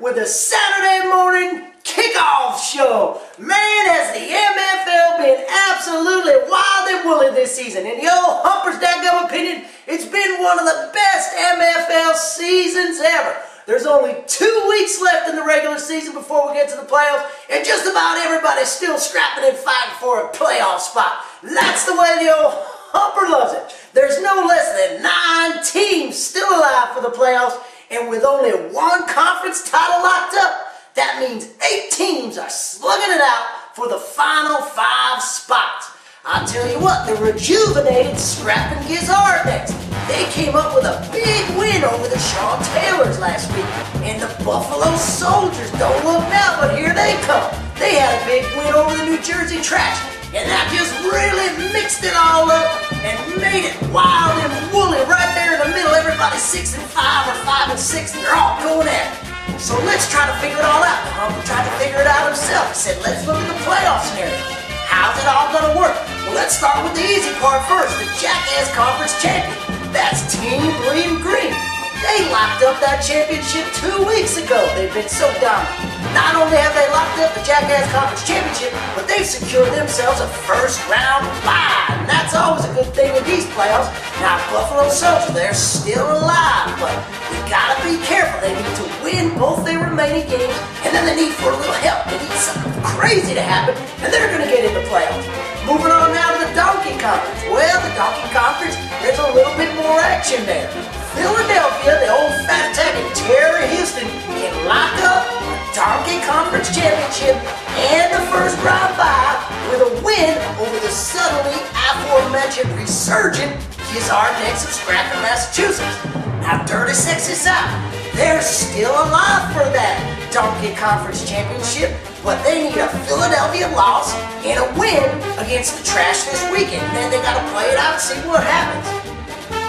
with the Saturday morning kickoff show. Man, has the MFL been absolutely wild and woolly this season. In the old Humper's dadgum opinion, it's been one of the best MFL seasons ever. There's only 2 weeks left in the regular season before we get to the playoffs, and just about everybody's still scrapping and fighting for a playoff spot. That's the way the old Humper loves it. There's no less than 9 teams still alive for the playoffs, and with only 1 conference title locked up, that means 8 teams are slugging it out for the final 5 spots. I'll tell you what, the rejuvenated Scrappin' Gizzard next. They came up with a big win over the Shaw Taylors last week, and the Buffalo Soldiers don't look now, but here they come. They had a big win over the New Jersey Trash, and that just really mixed it all up and made it wild and woolly right there in the middle. Everybody's 6 and 5 or 5 and 6, and they're all going at it. So let's try to figure it all out. The Humper tried to figure it out himself. He said, let's look at the playoff scenario. How's it all going to work? Well, let's start with the easy part first, the Jackass Conference Champion. That's Team Bleeding Green. They locked up that championship 2 weeks ago. They've been so dominant. Not only have they locked up the Jackass Conference Championship, but they've secured themselves a first-round bye. And that's always a good thing in these playoffs. Now, Buffalo Soldiers, they're still alive, but we gotta be careful. They need to win both their remaining games, and then they need for a little help. They need something crazy to happen, and they're gonna get in the playoffs. Moving on now to the Donkey Conference. Well, the Donkey Conference, there's a little bit more action there. Philadelphia, the old fat attacking Terry Houston, can lock up the Donkey Conference Championship and the first round bye with a win over the suddenly aforementioned resurgent Gizzard Necks of Scranton, Massachusetts. Now, Dirty Sexy South, they're still alive for that Donkey Conference Championship, but they need a Philadelphia loss and a win against the Trash this weekend. Then they gotta play it out and see what happens.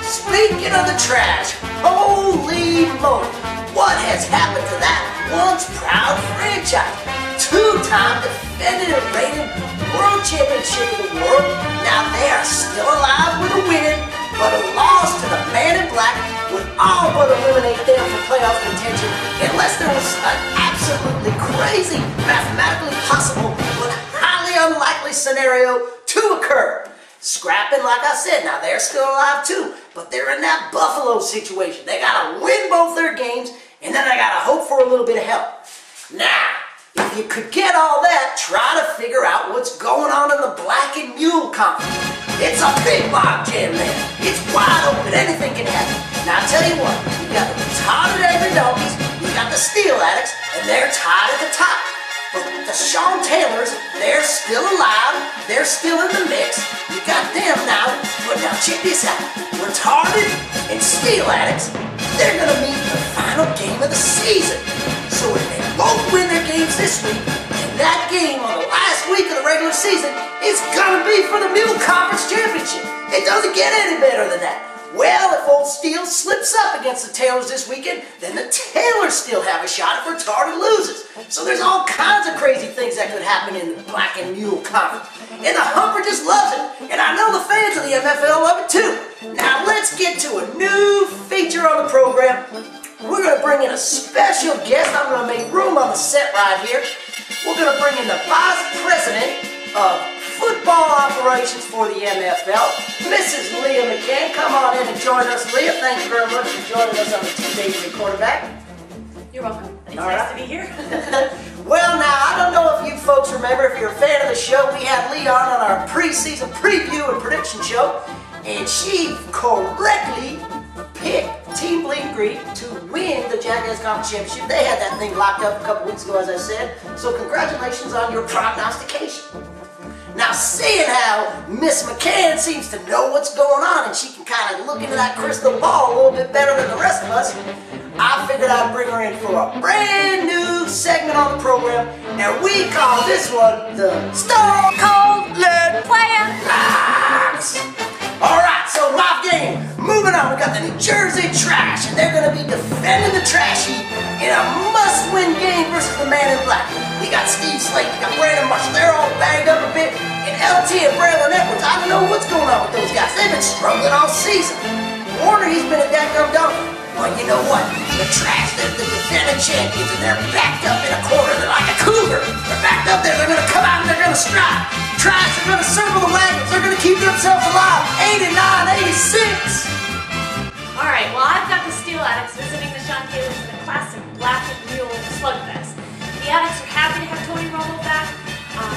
Speaking of the Trash, holy moly, what has happened to that once proud franchise? 2-time defending and reigning world championship of the world. Now they are still alive with a win, but a loss to the Man in Black would all but eliminate them from playoff contention unless there was an absolutely crazy, mathematically possible, but highly unlikely scenario to occur. Scrapping, like I said, now they're still alive too, but they're in that Buffalo situation. They gotta win both their games, and then they gotta hope for a little bit of help. Now, if you could get all that, try to figure out what's going on in the Black and Mule Conference. It's a big log jam, man. It's wide open, anything can happen. Now, I'll tell you what, you got the retarded angry donkeys, you got the steel addicts, and they're tied at the top. But the Shaw Taylors, they're still alive, they're still in the mix. You got them now, but now check this out. Retarded and steel addicts, they're gonna meet in the final game of the season. So if they both win their games this week, and that game on the last week of the regular season is gonna be for the Mule Conference Championship. It doesn't get any better than that. Well, if old Steel slips up against the Taylors this weekend, then the Taylors still have a shot if Retarded loses. So there's all kinds of crazy things that could happen in the Black and Mule Conference. And the Humper just loves it, and I know the fans of the MFL love it too. Now let's get to a new feature on the program. We're going to bring in a special guest. I'm going to make room on the set right here. We're going to bring in the Vice President of Football Operations for the MFL, Mrs. Leah McCann. Come on in and join us, Leah. Thank you very much for joining us on the Tuesday quarterback. You're welcome. It's nice to be here. Well, now, I don't know if you folks remember, if you're a fan of the show, we had Leah on our preseason preview and prediction show, and she correctly picked Team Bleeding Green to win the Jackass Conference Championship. They had that thing locked up a couple weeks ago, as I said, so congratulations on your prognostication. Now, seeing how Miss McCann seems to know what's going on and she can kind of look into that crystal ball a little bit better than the rest of us, I figured I'd bring her in for a brand new segment on the program, and we call this one the Stone Cold Lead Player Locks. Alright, so live game. Moving on, we got the New Jersey Trash, and they're going to be defending the Trash Heap in a must-win game versus the Man in Black. We got Steve Slate, we got Brandon Marshall, they're all banged up a bit, and LT and Braylon Edwards, I don't know what's going on with those guys. They've been struggling all season. Warner, he's been a dadgum donkey. Well, you know what? The trash, the defending champions, and they're backed up in a corner. They're like a cougar. They're backed up there. They're going to come out and they're going to strike. Trash, they're going to circle the wagons. They're going to keep themselves alive. 89, 86. All right, well, I've got the Steel Addicts visiting the Sean Taylors in a classic black and mule slugfest. The Addicts are happy to have Tony Romo back,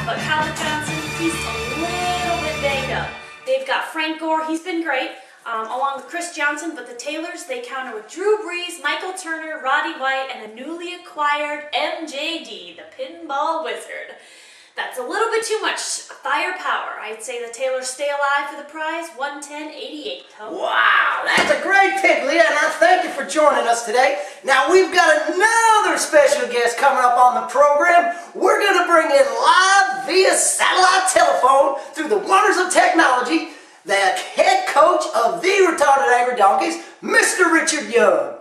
but Calvin Johnson, he's a little bit banged up. They've got Frank Gore, he's been great, along with Chris Johnson, but the Taylors, they counter with Drew Brees, Michael Turner, Roddy White, and a newly acquired MJD, the Pinball Wizard. That's a little bit too much firepower. I'd say the Taylors stay alive for the prize, 110.88. Wow, that's a great pick, Leah, and I thank you for joining us today. Now, we've got another special guest coming up on the program. We're going to bring in live via satellite telephone through the wonders of technology, the head coach of the Retarded Angry Donkeys, Mr. Richard Young.